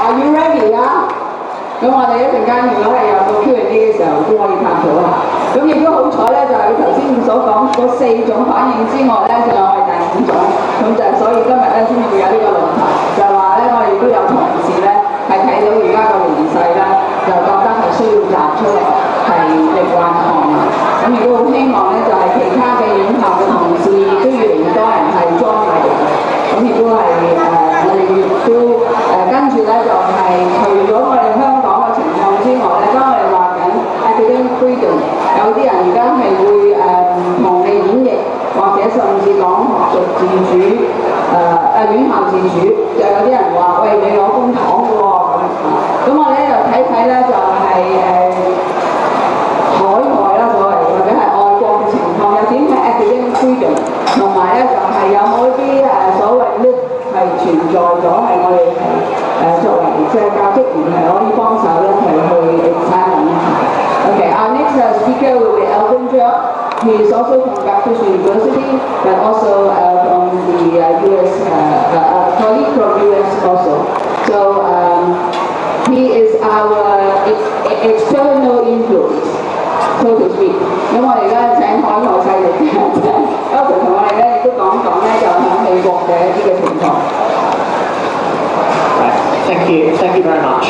Are you ready 啊？咁我哋一陣間如果係有個 Q&A 嘅時候，都可以探討下。咁亦都好彩咧，就係佢頭先所講嗰4種反應之外咧，仲有我哋第5種。咁就所以今日咧先至會有呢個論壇，就係話咧我哋都有同事咧係睇到而家個形勢咧，就覺得係需要站出嚟係力挽狂瀾。咁亦都好希望咧，就係其他嘅院校嘅同事都越嚟越多人係 join 嚟嘅。咁亦都係我哋亦都跟住咧就係除咗我哋香港嘅情況之外咧，當我哋話緊 academic freedom， 有啲人而家係會唔同嘅演繹，或者甚至講學術自主，院校自主，就有啲人話喂你攞公帑嘅喎咁我哋咧就睇咧就係海外啦所謂或者係外國嘅情況，又點睇 academic freedom， 同埋咧就係有冇一啲所謂係存在咗係我哋作為即係教職員係可以幫手一齊去 examine 一下。Okay, our next speaker will be T�岌。He is also from Baptist University, but also from the US, colleague from US also. So he is our external influence, so to speak. 咁我哋而家請海外勢力嘅 Elton 同我哋咧亦都講講咧，就喺美國嘅一啲嘅情況。Thank you very much.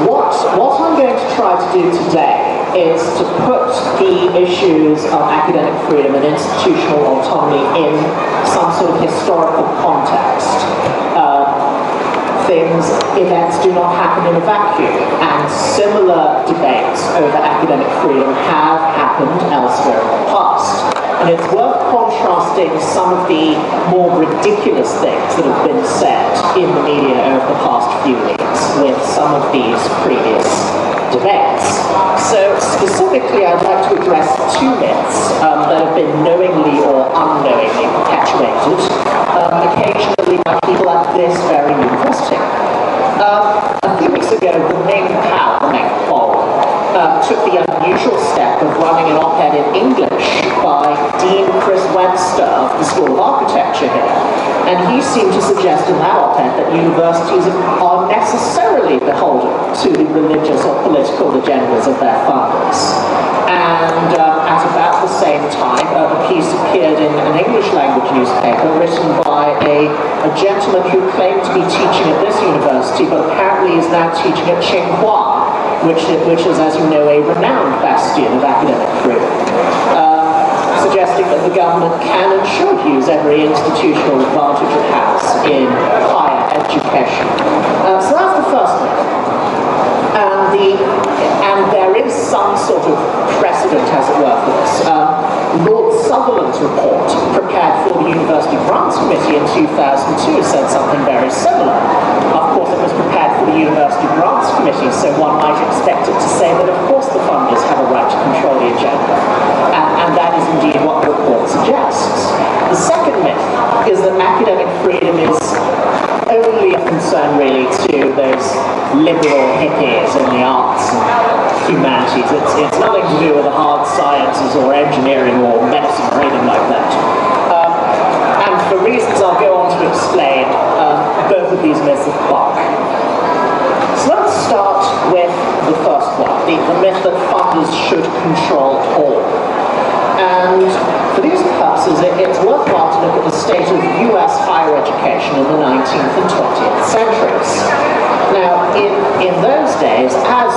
What I'm going to try to do today is to put the issues of academic freedom and institutional autonomy in some sort of historical context. Events do not happen in a vacuum, and similar debates over academic freedom have happened elsewhere in the past. And it's worth contrasting some of the more ridiculous things that have been said in the media over the past few weeks with some of these previous debates. So specifically, I'd like to address 2 myths that have been knowingly or unknowingly perpetuated, occasionally by people at this very university. A few weeks ago, the Ming poll took the unusual step of running an op-ed in English by Dean Chris Webster of the School of Architecture here. And he seemed to suggest in that op-ed that universities are necessarily beholden to the religious or political agendas of their funders. And at about the same time, a piece appeared in an English language newspaper written by a gentleman who claimed to be teaching at this university, but apparently is now teaching at Tsinghua, which is, as you know, a renowned bastion of academic freedom, suggesting that the government can and should use every institutional advantage it has in higher education. So that's the first one. And there is some sort of precedent, as it were, for this. Lord Sutherland's report, prepared for the University Grants Committee in 2002, said something very similar. Of course, it was prepared for the University Grants Committee, so one might expect it to say that, of course, the funders have a right to control the agenda. And that is indeed what the report suggests. The second myth is that academic freedom is only a concern, really, to those liberal hippies in the arts and humanities. It's nothing to do with the hard sciences or engineering or medicine or anything like that. And for reasons I'll go on to explain, both of these myths are bunk. So let's start with the first one, the myth that funders should control all. And for these purposes, it's worthwhile to look at the state of US higher education in the 19th and 20th centuries. Now, in those days, as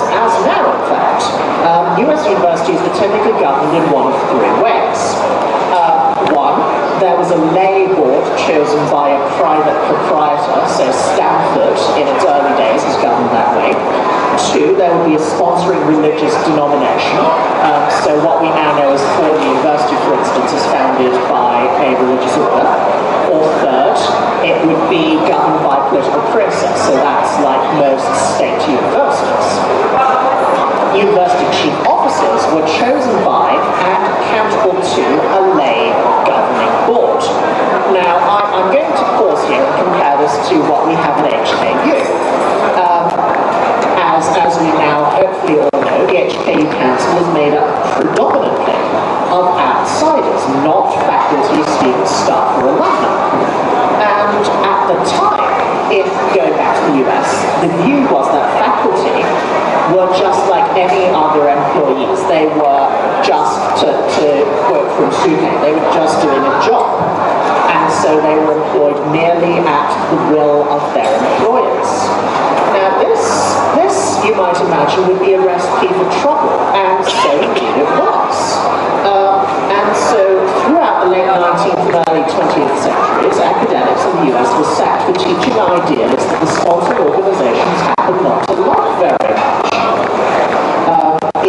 now in fact, US universities were typically governed in one of 3 ways. One, there was a lay board chosen by a private proprietor, so Stanford in its early days was governed that way. 2, there would be a sponsoring religious denomination. So what we now know as Fordham University, for instance, is founded by a religious order. Or 3rd, it would be governed by political process, so that's like most state universities. University chief officers were chosen by and accountable to a lay governing board. Now, I'm going to pause here and compare this to what we have at HKU. As we now hopefully all know, the HKU Council is made up predominantly of outsiders, not faculty, students, staff, or alumni. And at the time, if going back to the US, the view was that faculty were just like any other employees. They were just, to quote from Suke, they were just doing a job. And so they were employed merely at the will of their employers. Now this, you might imagine, would be a recipe for trouble, and so indeed it was. And so throughout the late 19th and early 20th centuries, academics in the US were sacked for teaching ideas that the sponsored organizations happened not to like very much.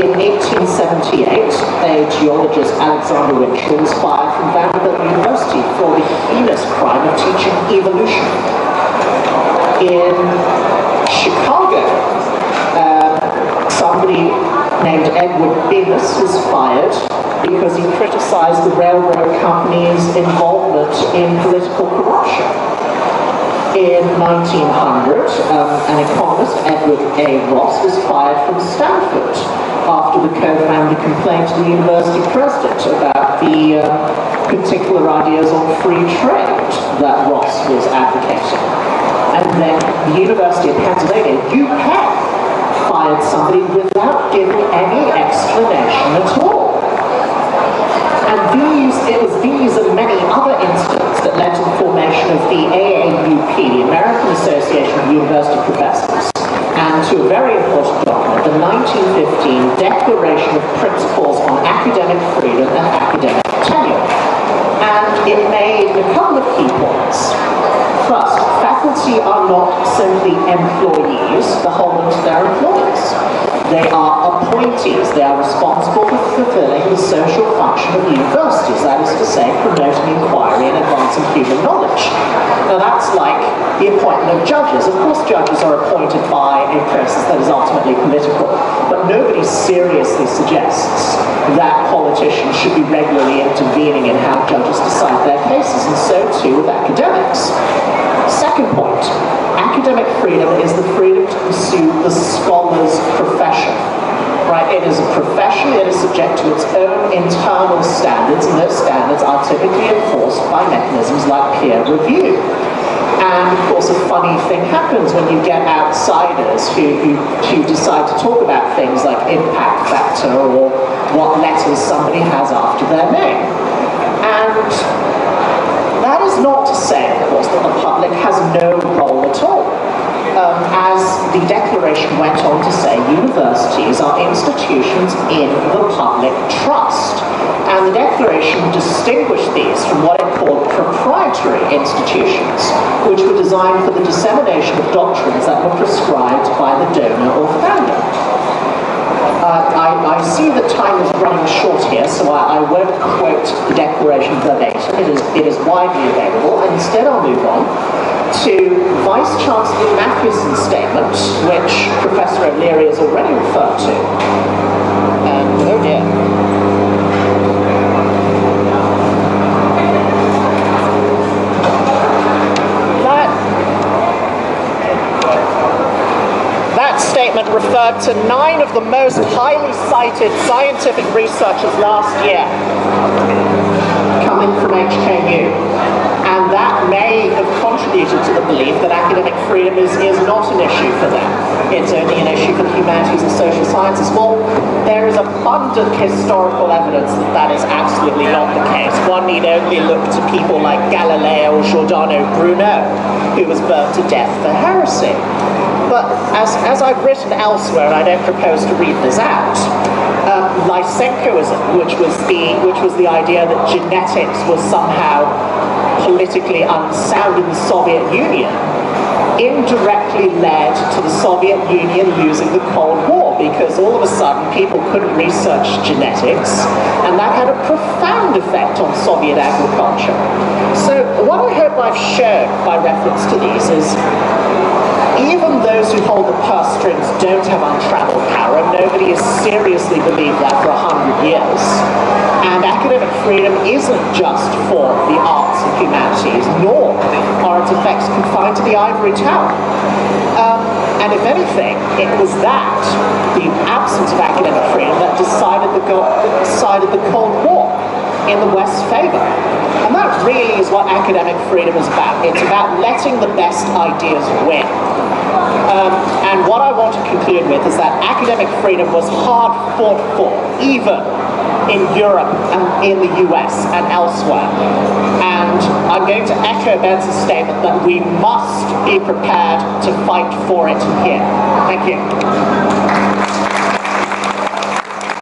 In 1878, a geologist, Alexander Winchell, was fired from Vanderbilt University for the heinous crime of teaching evolution. In Chicago, somebody named Edward Bemis was fired because he criticized the railroad company's involvement in political corruption. In 1900, an economist, Edward A. Ross, was fired from Stanford after the co-founder complained to the university president about the particular ideas on free trade that Ross was advocating. And then the University of Pennsylvania, UPenn, fired somebody without giving any explanation at all. And it was these and many other incidents that led to the formation of the AAUP, the American Association of University Professors, and to a very important document, the 1915 Declaration of Principles on Academic Freedom and Academic Tenure. And it made a couple of key points. First, faculty are not simply employees beholden to their employers. They are appointees. They are responsible for fulfilling the social function of universities, that is to say, promoting inquiry and advancing human knowledge. Now that's like the appointment of judges. Of course, judges are appointed by a process that is ultimately political, but nobody seriously suggests that politicians should be regularly intervening in how judges decide their cases, and so too with academics. Second point, academic freedom is the freedom to pursue the scholar's profession. Right? It is a profession, it is subject to its own internal standards, and those standards are typically enforced by mechanisms like peer review. And of course a funny thing happens when you get outsiders who decide to talk about things like impact factor or what letters somebody has after their name. And that is not to say, of course, that the public has no role at all. As the declaration went on to say, universities are institutions in the public trust. And the declaration distinguished these from what it called proprietary institutions, which were designed for the dissemination of doctrines that were prescribed by the donor or founder. I see that time is running short here, so I won't quote the declaration verbatim. It is widely available, and instead I'll move on to Vice-Chancellor Matthewson's statement, which Professor O'Leary has already referred to. Oh dear. That statement referred to 9 of the most highly cited scientific researchers last year coming from HKU. And that may have contributed to the belief that academic freedom is not an issue for them. It's only an issue for the humanities and social sciences. Well, there is abundant historical evidence that that is absolutely not the case. One need only look to people like Galileo or Giordano Bruno, who was burnt to death for heresy. But as I've written elsewhere, and I don't propose to read this out, Lysenkoism, which was the idea that genetics was somehow politically unsound in the Soviet Union, indirectly led to the Soviet Union losing the Cold War, because all of a sudden people couldn't research genetics, and that had a profound effect on Soviet agriculture. So what I hope I've shown by reference to these is even those who hold the purse strings don't have untraveled power, and nobody has seriously believed that for 100 years. And academic freedom isn't just for the arts and humanities, nor are its effects confined to the ivory tower. And if anything, it was that, the absence of academic freedom, that decided the Cold War in the West's favor. And that really is what academic freedom is about. It's about letting the best ideas win. conclude with is that academic freedom was hard fought for, even in Europe and in the US and elsewhere. And I'm going to echo Ben's statement that we must be prepared to fight for it here. Thank you.